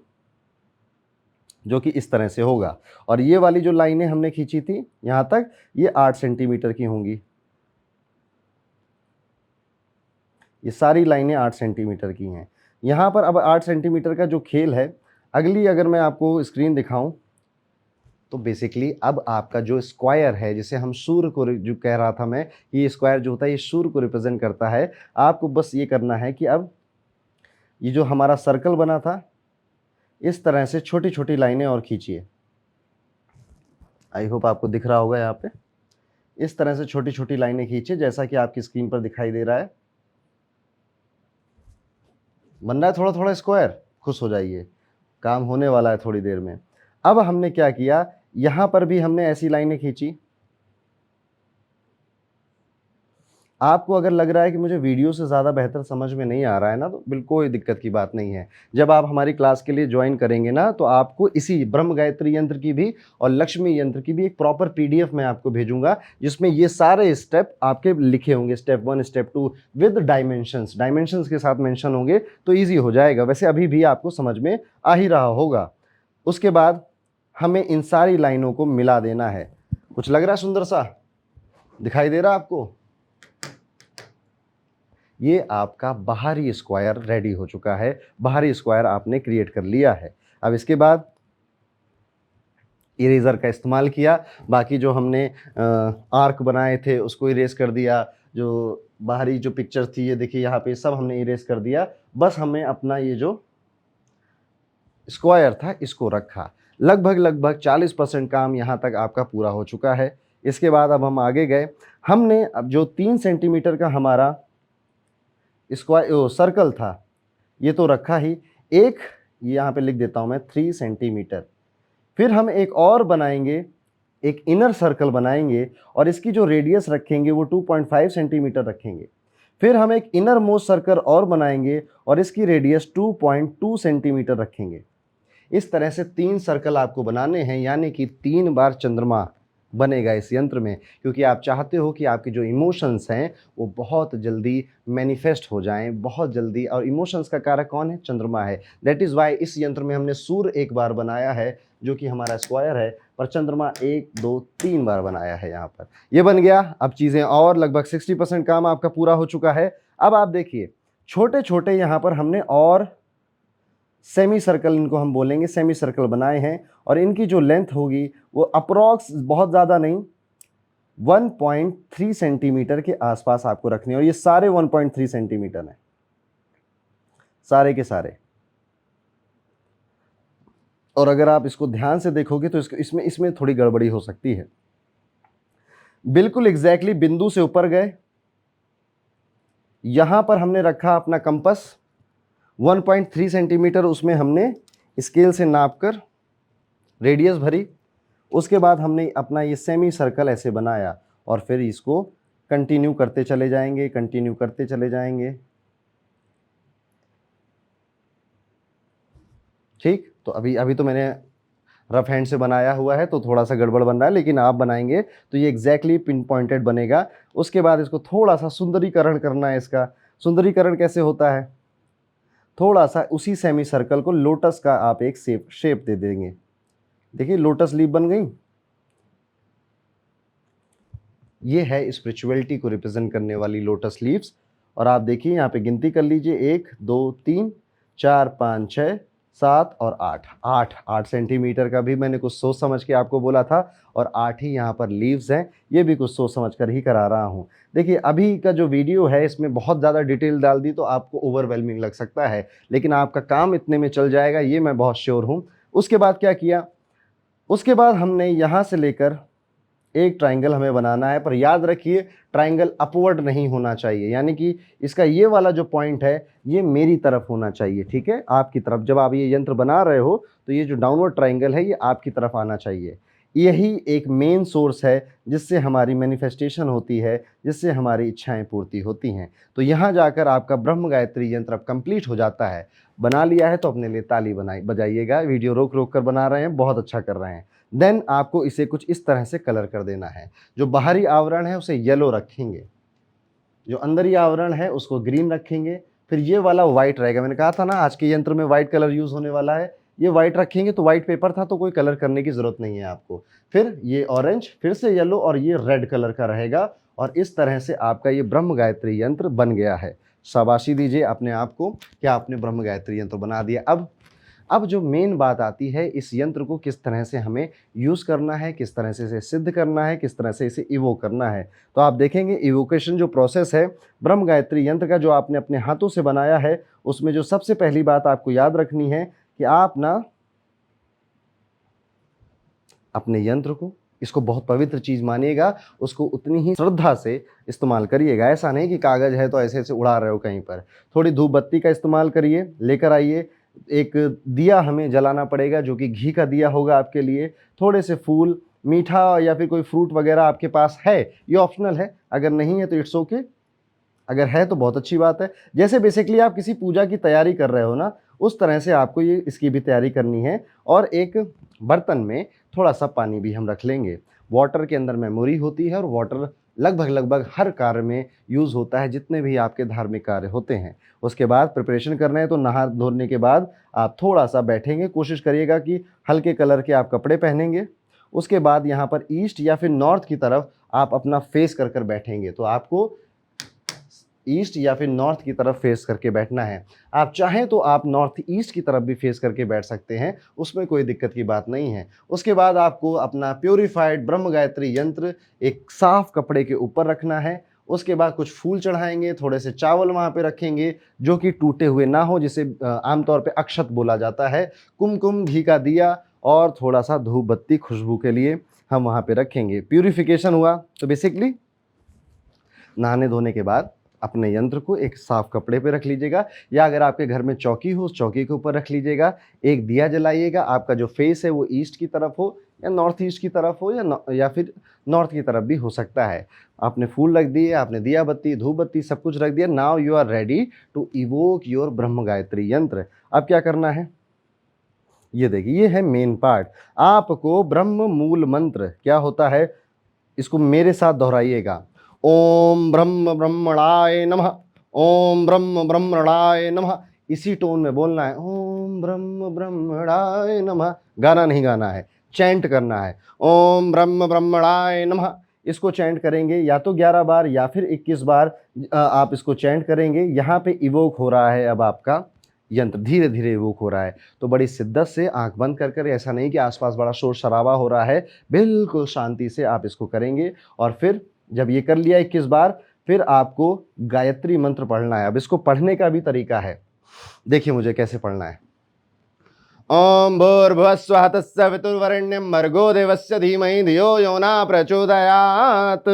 जो कि इस तरह से होगा। और ये वाली जो लाइनें हमने खींची थी यहाँ तक, ये 8 सेंटीमीटर की होंगी। ये सारी लाइनें 8 सेंटीमीटर की हैं। यहाँ पर अब 8 सेंटीमीटर का जो खेल है, अगली अगर मैं आपको स्क्रीन दिखाऊं, तो बेसिकली अब आपका जो स्क्वायर है, जिसे हम सूर्य को, जो कह रहा था मैं, ये स्क्वायर जो होता है ये सूर्य को रिप्रेजेंट करता है। आपको बस ये करना है कि अब ये जो हमारा सर्कल बना था, इस तरह से छोटी छोटी लाइनें और खींचिए। आई होप आपको दिख रहा होगा यहाँ पे। इस तरह से छोटी छोटी लाइनें खींचिए, जैसा कि आपकी स्क्रीन पर दिखाई दे रहा है। बन रहा है थोड़ा थोड़ा स्क्वायर, खुश हो जाइए, काम होने वाला है थोड़ी देर में। अब हमने क्या किया, यहाँ पर भी हमने ऐसी लाइनें खींची। आपको अगर लग रहा है कि मुझे वीडियो से ज़्यादा बेहतर समझ में नहीं आ रहा है ना, तो बिल्कुल कोई दिक्कत की बात नहीं है। जब आप हमारी क्लास के लिए ज्वाइन करेंगे ना, तो आपको इसी ब्रह्म गायत्री यंत्र की भी और लक्ष्मी यंत्र की भी एक प्रॉपर PDF मैं आपको भेजूंगा, जिसमें ये सारे स्टेप आपके लिखे होंगे, स्टेप 1 स्टेप 2 विद डायमेंशंस के साथ मेंशन होंगे, तो ईजी हो जाएगा। वैसे अभी भी आपको समझ में आ ही रहा होगा। उसके बाद हमें इन सारी लाइनों को मिला देना है। कुछ लग रहा है सुंदर सा, दिखाई दे रहा है आपको? ये आपका बाहरी स्क्वायर रेडी हो चुका है, बाहरी स्क्वायर आपने क्रिएट कर लिया है। अब इसके बाद इरेज़र का इस्तेमाल किया। बाकी जो हमने आर्क बनाए थे उसको इरेज़ कर दिया, जो बाहरी जो पिक्चर थी ये देखिए यहाँ पे सब हमने इरेज़ कर दिया। बस हमें अपना ये जो स्क्वायर था इसको रखा। लगभग 40% काम यहाँ तक आपका पूरा हो चुका है। इसके बाद अब हम आगे गए, हमने अब जो 3 सेंटीमीटर का हमारा सर्कल था ये तो रखा ही, एक यहाँ पे लिख देता हूँ मैं 3 सेंटीमीटर। फिर हम एक और बनाएंगे, एक इनर सर्कल बनाएंगे और इसकी जो रेडियस रखेंगे वो 2.5 सेंटीमीटर रखेंगे। फिर हम एक इनर मोस्ट सर्कल और बनाएंगे और इसकी रेडियस 2.2 सेंटीमीटर रखेंगे। इस तरह से 3 सर्कल आपको बनाने हैं, यानी कि 3 बार चंद्रमा बनेगा इस यंत्र में, क्योंकि आप चाहते हो कि आपके जो इमोशंस हैं वो बहुत जल्दी मैनिफेस्ट हो जाएं, बहुत जल्दी। और इमोशंस का कारक कौन है? चंद्रमा है। दैट इज़ वाई इस यंत्र में हमने सूर्य एक बार बनाया है जो कि हमारा स्क्वायर है, पर चंद्रमा 1, 2, 3 बार बनाया है यहाँ पर। ये बन गया। अब चीज़ें और लगभग 60% काम आपका पूरा हो चुका है। अब आप देखिए छोटे छोटे यहाँ पर हमने और सेमी सर्कल, इनको हम बोलेंगे सेमी सर्कल बनाए हैं और इनकी जो लेंथ होगी वो अप्रॉक्स बहुत ज़्यादा नहीं 1.3 सेंटीमीटर के आसपास आपको रखनी है। और ये सारे 1.3 सेंटीमीटर हैं, सारे के सारे। और अगर आप इसको ध्यान से देखोगे तो इसमें थोड़ी गड़बड़ी हो सकती है। बिल्कुल एग्जैक्टली बिंदु से ऊपर गए, यहां पर हमने रखा अपना कंपास 1.3 सेंटीमीटर, उसमें हमने स्केल से नापकर रेडियस भरी। उसके बाद हमने अपना ये सेमी सर्कल ऐसे बनाया और फिर इसको कंटिन्यू करते चले जाएंगे, कंटिन्यू करते चले जाएंगे। ठीक, तो अभी तो मैंने रफ हैंड से बनाया हुआ है तो थोड़ा सा गड़बड़ बन रहा है, लेकिन आप बनाएंगे तो ये एग्जैक्टली पिन पॉइंटेड बनेगा। उसके बाद इसको थोड़ा सा सुंदरीकरण करना है। इसका सुंदरीकरण कैसे होता है? थोड़ा सा उसी सेमी सर्कल को लोटस का आप एक शेप दे देंगे। देखिए लोटस लीफ बन गई। ये है स्पिरिचुअलिटी को रिप्रेजेंट करने वाली लोटस लीव्स। और आप देखिए यहाँ पे गिनती कर लीजिए, 1, 2, 3, 4, 5, 6, 7 और 8 सेंटीमीटर का भी मैंने कुछ सोच समझ के आपको बोला था, और 8 ही यहाँ पर लीव्स हैं। ये भी कुछ सोच समझ कर ही करा रहा हूँ। देखिए अभी का जो वीडियो है इसमें बहुत ज़्यादा डिटेल डाल दी तो आपको ओवरवेलमिंग लग सकता है, लेकिन आपका काम इतने में चल जाएगा, ये मैं बहुत श्योर हूँ। उसके बाद क्या किया? उसके बाद हमने यहाँ से लेकर एक ट्राइंगल हमें बनाना है, पर याद रखिए ट्राइंगल अपवर्ड नहीं होना चाहिए, यानी कि इसका ये वाला जो पॉइंट है ये मेरी तरफ होना चाहिए। ठीक है, आपकी तरफ। जब आप ये यंत्र बना रहे हो तो ये जो डाउनवर्ड ट्राइंगल है ये आपकी तरफ आना चाहिए। यही एक मेन सोर्स है जिससे हमारी मैनिफेस्टेशन होती है, जिससे हमारी इच्छाएं पूर्ति होती हैं। तो यहाँ जाकर आपका ब्रह्म गायत्री यंत्र अब कंप्लीट हो जाता है। बना लिया है तो अपने लिए ताली बजाइएगा। वीडियो रोक रोक कर बना रहे हैं, बहुत अच्छा कर रहे हैं। देन आपको इसे कुछ इस तरह से कलर कर देना है। जो बाहरी आवरण है उसे येलो रखेंगे, जो अंदरी आवरण है उसको ग्रीन रखेंगे, फिर ये वाला वाइट रहेगा। मैंने कहा था ना आज के यंत्र में वाइट कलर यूज़ होने वाला है। ये वाइट रखेंगे तो वाइट पेपर था तो कोई कलर करने की ज़रूरत नहीं है आपको। फिर ये ऑरेंज, फिर से येलो और ये रेड कलर का रहेगा। और इस तरह से आपका ये ब्रह्म गायत्री यंत्र बन गया है। शाबाशी दीजिए अपने आप को कि आपने ब्रह्म गायत्री यंत्र बना दिया। अब जो मेन बात आती है, इस यंत्र को किस तरह से हमें यूज़ करना है, किस तरह से इसे सिद्ध करना है, किस तरह से इसे इवोक करना है। तो आप देखेंगे इवोकेशन जो प्रोसेस है ब्रह्म गायत्री यंत्र का, जो आपने अपने हाथों से बनाया है, उसमें जो सबसे पहली बात आपको याद रखनी है कि आप ना अपने यंत्र को, इसको बहुत पवित्र चीज़ मानिएगा, उसको उतनी ही श्रद्धा से इस्तेमाल करिएगा। ऐसा नहीं कि कागज़ है तो ऐसे ऐसे उड़ा रहे हो कहीं पर। थोड़ी धूप बत्ती का इस्तेमाल करिए, लेकर आइए। एक दिया हमें जलाना पड़ेगा जो कि घी का दिया होगा आपके लिए। थोड़े से फूल, मीठा या फिर कोई फ्रूट वगैरह आपके पास है, ये ऑप्शनल है। अगर नहीं है तो इट्स ओके, अगर है तो बहुत अच्छी बात है। जैसे बेसिकली आप किसी पूजा की तैयारी कर रहे हो ना, उस तरह से आपको ये इसकी भी तैयारी करनी है। और एक बर्तन में थोड़ा सा पानी भी हम रख लेंगे। वाटर के अंदर मेमोरी होती है और वाटर लगभग हर कार्य में यूज़ होता है, जितने भी आपके धार्मिक कार्य होते हैं। उसके बाद प्रिपरेशन करना है तो नहा धोने के बाद आप थोड़ा सा बैठेंगे। कोशिश करिएगा कि हल्के कलर के आप कपड़े पहनेंगे। उसके बाद यहाँ पर ईस्ट या फिर नॉर्थ की तरफ आप अपना फेस कर बैठेंगे, तो आपको ईस्ट या फिर नॉर्थ की तरफ फेस करके बैठना है। आप चाहें तो आप नॉर्थ ईस्ट की तरफ भी फेस करके बैठ सकते हैं, उसमें कोई दिक्कत की बात नहीं है। उसके बाद आपको अपना प्योरीफाइड ब्रह्म गायत्री यंत्र एक साफ कपड़े के ऊपर रखना है। उसके बाद कुछ फूल चढ़ाएंगे, थोड़े से चावल वहाँ पे रखेंगे जो कि टूटे हुए ना हो, जिसे आमतौर पे अक्षत बोला जाता है। कुमकुम, घी का दिया और थोड़ा सा धूप बत्ती खुशबू के लिए हम वहाँ पे रखेंगे। प्यूरिफिकेशन हुआ। तो बेसिकली नहाने धोने के बाद अपने यंत्र को एक साफ कपड़े पे रख लीजिएगा, या अगर आपके घर में चौकी हो उस चौकी के ऊपर रख लीजिएगा। एक दिया जलाइएगा। आपका जो फेस है वो ईस्ट की तरफ हो या नॉर्थ ईस्ट की तरफ हो या फिर नॉर्थ की तरफ भी हो सकता है। आपने फूल रख दिए, आपने दिया बत्ती, धूप बत्ती सब कुछ रख दिया। Now you are ready to evoke your Brahma Gayatri यंत्र। अब क्या करना है, ये देखिए, ये है मेन पार्ट। आपको ब्रह्म मूल मंत्र क्या होता है, इसको मेरे साथ दोहराइएगा। ओम ब्रह्म ब्रह्मणाय नमः, ओम ब्रह्म ब्रह्मणाय नमः। इसी टोन में बोलना है, ओम ब्रह्म ब्रह्मणाय नमः। गाना नहीं गाना है, चैंट करना है। ओम ब्रह्म ब्रह्मणाय नमः। इसको चैंट करेंगे या तो 11 बार या फिर 21 बार आप इसको चैंट करेंगे। यहाँ पे इवोक हो रहा है अब आपका यंत्र, धीरे धीरे इवोक हो रहा है। तो बड़ी शिद्दत से आंख बंद कर कर, ऐसा नहीं कि आसपास बड़ा शोर शराबा हो रहा है, बिल्कुल शांति से आप इसको करेंगे। और फिर जब ये कर लिया 21 बार, फिर आपको गायत्री मंत्र पढ़ना है। अब इसको पढ़ने का भी तरीका है, देखिए मुझे कैसे पढ़ना है। ओम भूर्भुवस्सुः तस्य वितुर्वरेण्यं भर्गो देवस्य धीमहि धियो यो न प्रचोदयात्।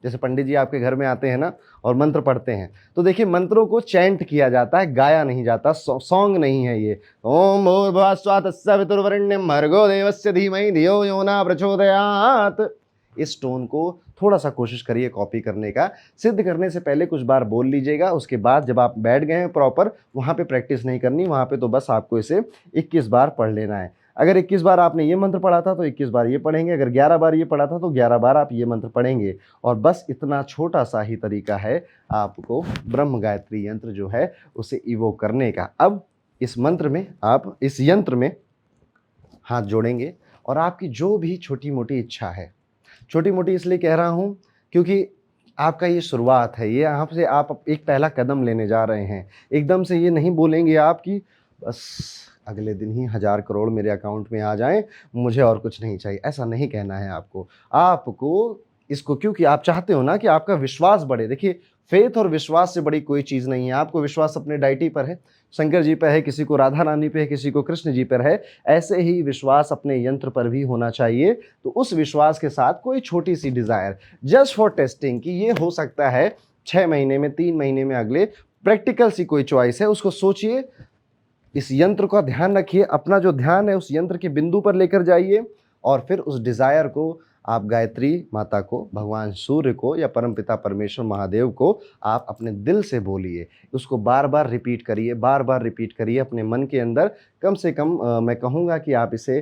जैसे पंडित जी आपके घर में आते हैं ना और मंत्र पढ़ते हैं, तो देखिए मंत्रों को चैंट किया जाता है, गाया नहीं जाता, सॉन्ग नहीं है ये। ओम भूर्भुवस्सुः तस्य वितुर्वरेण्यं भर्गो देवस्य धीमहि धियो यो न प्रचोदयात्। इस टोन को थोड़ा सा कोशिश करिए कॉपी करने का। सिद्ध करने से पहले कुछ बार बोल लीजिएगा, उसके बाद जब आप बैठ गए हैं प्रॉपर, वहाँ पे प्रैक्टिस नहीं करनी, वहाँ पे तो बस आपको इसे 21 बार पढ़ लेना है। अगर 21 बार आपने ये मंत्र पढ़ा था तो 21 बार ये पढ़ेंगे, अगर 11 बार ये पढ़ा था तो 11 बार आप ये मंत्र पढ़ेंगे। और बस इतना छोटा सा ही तरीका है आपको ब्रह्म गायत्री यंत्र जो है उसे इवोक करने का। अब इस मंत्र में, आप इस यंत्र में हाथ जोड़ेंगे और आपकी जो भी छोटी मोटी इच्छा है, छोटी मोटी इसलिए कह रहा हूँ क्योंकि आपका ये शुरुआत है, ये यहाँ से आप एक पहला कदम लेने जा रहे हैं। एकदम से ये नहीं बोलेंगे आप कि बस अगले दिन ही 1000 करोड़ मेरे अकाउंट में आ जाएं, मुझे और कुछ नहीं चाहिए, ऐसा नहीं कहना है आपको। आपको इसको, क्योंकि आप चाहते हो ना कि आपका विश्वास बढ़े। देखिए, फेथ और विश्वास से बड़ी कोई चीज़ नहीं है। आपको विश्वास अपने डाइटी पर है, शंकर जी पर है, किसी को राधा रानी पे है, किसी को कृष्ण जी पर है, ऐसे ही विश्वास अपने यंत्र पर भी होना चाहिए। तो उस विश्वास के साथ कोई छोटी सी डिज़ायर जस्ट फॉर टेस्टिंग कि ये हो सकता है 6 महीने में, 3 महीने में, अगले प्रैक्टिकल सी कोई चॉइस है, उसको सोचिए। इस यंत्र का ध्यान रखिए, अपना जो ध्यान है उस यंत्र के बिंदु पर लेकर जाइए और फिर उस डिज़ायर को आप गायत्री माता को, भगवान सूर्य को या परमपिता परमेश्वर महादेव को आप अपने दिल से बोलिए। उसको बार बार रिपीट करिए, बार बार रिपीट करिए अपने मन के अंदर। कम से कम मैं कहूँगा कि आप इसे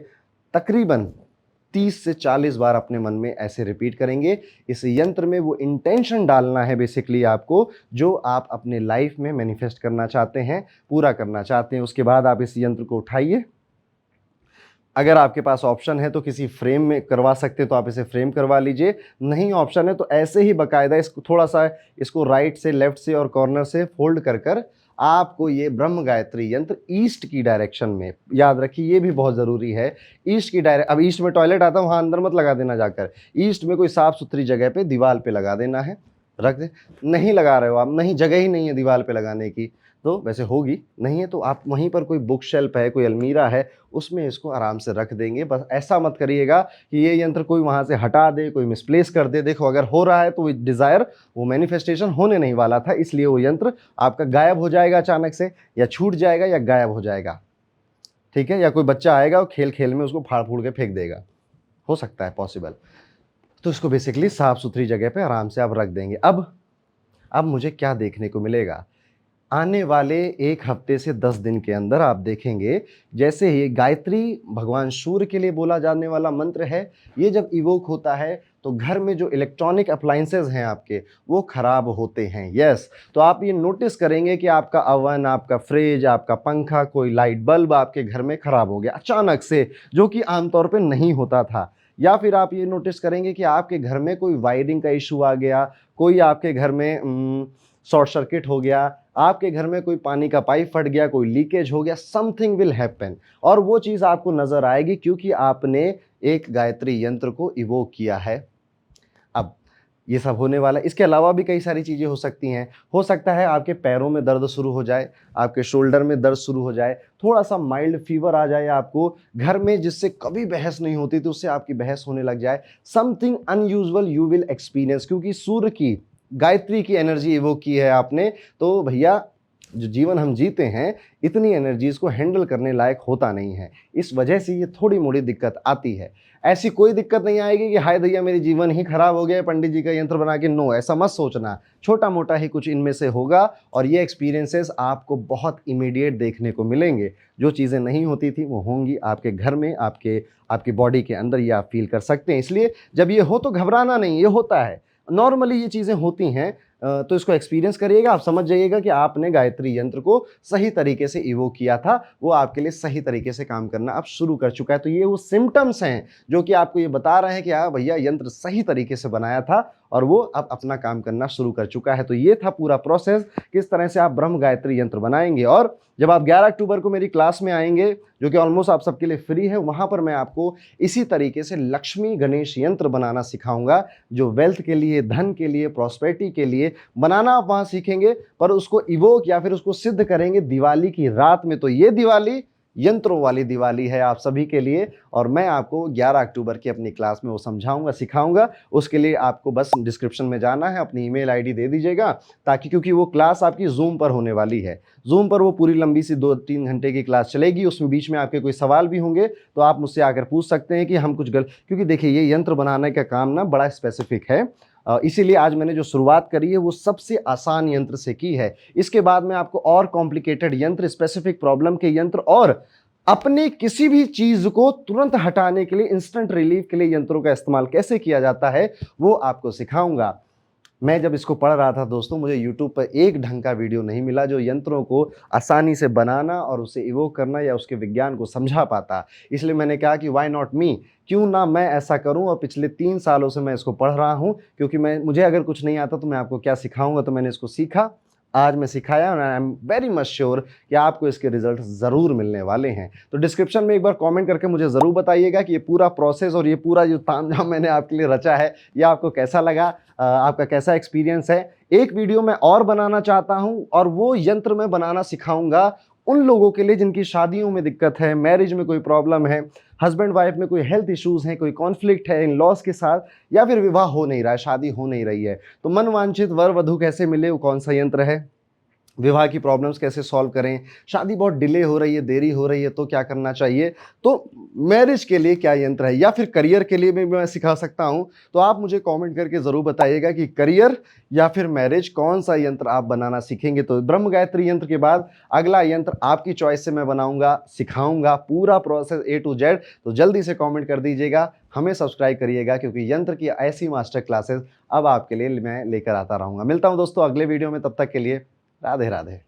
तकरीबन 30 से 40 बार अपने मन में ऐसे रिपीट करेंगे। इस यंत्र में वो इंटेंशन डालना है बेसिकली आपको, जो आप अपने लाइफ में मैनिफेस्ट करना चाहते हैं, पूरा करना चाहते हैं। उसके बाद आप इस यंत्र को उठाइए। अगर आपके पास ऑप्शन है तो किसी फ्रेम में करवा सकते हैं तो आप इसे फ्रेम करवा लीजिए, नहीं ऑप्शन है तो ऐसे ही बाकायदा इसको थोड़ा सा इसको राइट से, लेफ्ट से और कॉर्नर से फोल्ड कर कर आपको ये ब्रह्म गायत्री यंत्र ईस्ट की डायरेक्शन में, याद रखिए ये भी बहुत ज़रूरी है, ईस्ट की अब ईस्ट में टॉयलेट आता है, वहाँ अंदर मत लगा देना जाकर, ईस्ट में कोई साफ़ सुथरी जगह पे दीवार पे लगा देना है, रख दे। नहीं लगा रहे हो आप, नहीं, जगह ही नहीं है दीवार पे लगाने की, तो वैसे होगी नहीं है तो आप वहीं पर कोई बुक शेल्फ है, कोई अलमीरा है, उसमें इसको आराम से रख देंगे। बस ऐसा मत करिएगा कि ये यंत्र कोई वहाँ से हटा दे, कोई मिसप्लेस कर दे। देखो, अगर हो रहा है तो वो डिज़ायर, वो मैनिफेस्टेशन होने नहीं वाला था, इसलिए वो यंत्र आपका गायब हो जाएगा अचानक से, या छूट जाएगा या गायब हो जाएगा, ठीक है। या कोई बच्चा आएगा और खेल खेल में उसको फाड़ फूड़ के फेंक देगा, हो सकता है पॉसिबल। तो इसको बेसिकली साफ़ सुथरी जगह पर आराम से आप रख देंगे। अब मुझे क्या देखने को मिलेगा, आने वाले 1 हफ्ते से 10 दिन के अंदर आप देखेंगे जैसे ही गायत्री भगवान सूर्य के लिए बोला जाने वाला मंत्र है, ये जब इवोक होता है तो घर में जो इलेक्ट्रॉनिक अप्लाइंसेस हैं आपके, वो ख़राब होते हैं। यस, तो आप ये नोटिस करेंगे कि आपका अवन, आपका फ्रिज, आपका पंखा, कोई लाइट बल्ब आपके घर में ख़राब हो गया अचानक से, जो कि आमतौर पर नहीं होता था। या फिर आप ये नोटिस करेंगे कि आपके घर में कोई वायरिंग का इशू आ गया, कोई आपके घर में शॉर्ट सर्किट हो गया, आपके घर में कोई पानी का पाइप फट गया, कोई लीकेज हो गया, समथिंग विल हैपन और वो चीज़ आपको नज़र आएगी क्योंकि आपने एक गायत्री यंत्र को इवोक किया है। अब ये सब होने वाला है। इसके अलावा भी कई सारी चीज़ें हो सकती हैं। हो सकता है आपके पैरों में दर्द शुरू हो जाए, आपके शोल्डर में दर्द शुरू हो जाए, थोड़ा सा माइल्ड फीवर आ जाए आपको घर में, जिससे कभी बहस नहीं होती थी उससे आपकी बहस होने लग जाए। Something unusual you will experience, क्योंकि सूर्य की, गायत्री की एनर्जी इवोक की है आपने, तो भैया जो जीवन हम जीते हैं इतनी एनर्जीज को हैंडल करने लायक होता नहीं है। इस वजह से ये थोड़ी मोड़ी दिक्कत आती है। ऐसी कोई दिक्कत नहीं आएगी कि हाय भैया मेरी जीवन ही खराब हो गया पंडित जी का यंत्र बना के। नो, ऐसा मत सोचना। छोटा मोटा ही कुछ इनमें से होगा और ये एक्सपीरियंसेस आपको बहुत इमीडिएट देखने को मिलेंगे। जो चीज़ें नहीं होती थी वो होंगी आपके घर में, आपकी बॉडी के अंदर, ये आप फील कर सकते हैं। इसलिए जब ये हो तो घबराना नहीं, ये होता है, नॉर्मली ये चीज़ें होती हैं। तो इसको एक्सपीरियंस करिएगा, आप समझ जाइएगा कि आपने गायत्री यंत्र को सही तरीके से इवोक किया था, वो आपके लिए सही तरीके से काम करना अब शुरू कर चुका है। तो ये वो सिम्टम्स हैं जो कि आपको ये बता रहे हैं कि हाँ भैया यंत्र सही तरीके से बनाया था और वो अब अपना काम करना शुरू कर चुका है। तो ये था पूरा प्रोसेस, किस तरह से आप ब्रह्म गायत्री यंत्र बनाएंगे। और जब आप 11 अक्टूबर को मेरी क्लास में आएंगे, जो कि ऑलमोस्ट आप सबके लिए फ्री है, वहाँ पर मैं आपको इसी तरीके से लक्ष्मी गणेश यंत्र बनाना सिखाऊंगा, जो वेल्थ के लिए, धन के लिए, प्रॉस्पेरिटी के लिए बनाना आप वहाँ सीखेंगे, पर उसको इवोक या फिर उसको सिद्ध करेंगे दिवाली की रात में। तो ये दिवाली यंत्रों वाली दिवाली है आप सभी के लिए और मैं आपको 11 अक्टूबर की अपनी क्लास में वो समझाऊंगा, सिखाऊंगा। उसके लिए आपको बस डिस्क्रिप्शन में जाना है, अपनी ईमेल आईडी दे दीजिएगा, ताकि, क्योंकि वो क्लास आपकी जूम पर होने वाली है। जूम पर वो पूरी लंबी सी 2-3 घंटे की क्लास चलेगी। उसमें बीच में आपके कोई सवाल भी होंगे तो आप मुझसे आकर पूछ सकते हैं कि हम कुछ क्योंकि देखिए ये यंत्र बनाने का काम ना बड़ा स्पेसिफिक है, इसीलिए आज मैंने जो शुरुआत करी है वो सबसे आसान यंत्र से की है। इसके बाद मैं आपको और कॉम्प्लिकेटेड यंत्र, स्पेसिफिक प्रॉब्लम के यंत्र और अपनी किसी भी चीज को तुरंत हटाने के लिए, इंस्टेंट रिलीफ के लिए यंत्रों का इस्तेमाल कैसे किया जाता है वो आपको सिखाऊंगा। मैं जब इसको पढ़ रहा था दोस्तों, मुझे YouTube पर एक ढंग का वीडियो नहीं मिला जो यंत्रों को आसानी से बनाना और उसे इवोक करना या उसके विज्ञान को समझा पाता। इसलिए मैंने कहा कि व्हाई नॉट मी, क्यों ना मैं ऐसा करूं। और पिछले 3 सालों से मैं इसको पढ़ रहा हूं, क्योंकि मुझे अगर कुछ नहीं आता तो मैं आपको क्या सिखाऊंगा। तो मैंने इसको सीखा, आज मैं सिखाया और I am very much sure कि आपको इसके रिजल्ट ज़रूर मिलने वाले हैं। तो डिस्क्रिप्शन में एक बार कमेंट करके मुझे ज़रूर बताइएगा कि ये पूरा प्रोसेस और ये पूरा जो तामझाम मैंने आपके लिए रचा है ये आपको कैसा लगा, आपका कैसा एक्सपीरियंस है। एक वीडियो मैं और बनाना चाहता हूं और वो यंत्र मैं बनाना सिखाऊंगा उन लोगों के लिए जिनकी शादियों में दिक्कत है, मैरिज में कोई प्रॉब्लम है, हस्बैंड वाइफ में कोई हेल्थ इश्यूज़ हैं, कोई कॉन्फ्लिक्ट है इन लॉज के साथ, या फिर विवाह हो नहीं रहा है, शादी हो नहीं रही है, तो मनवांछित वर वधू कैसे मिले, वो कौन सा यंत्र है, विवाह की प्रॉब्लम्स कैसे सॉल्व करें, शादी बहुत डिले हो रही है, देरी हो रही है तो क्या करना चाहिए, तो मैरिज के लिए क्या यंत्र है, या फिर करियर के लिए भी मैं सिखा सकता हूं। तो आप मुझे कमेंट करके ज़रूर बताइएगा कि करियर या फिर मैरिज कौन सा यंत्र आप बनाना सीखेंगे। तो ब्रह्म गायत्री यंत्र के बाद अगला यंत्र आपकी चॉइस से मैं बनाऊंगा, सिखाऊंगा, पूरा प्रोसेस A to Z। तो जल्दी से कॉमेंट कर दीजिएगा, हमें सब्सक्राइब करिएगा, क्योंकि यंत्र की ऐसी मास्टर क्लासेस अब आपके लिए मैं लेकर आता रहूँगा। मिलता हूँ दोस्तों अगले वीडियो में, तब तक के लिए राधे राधे।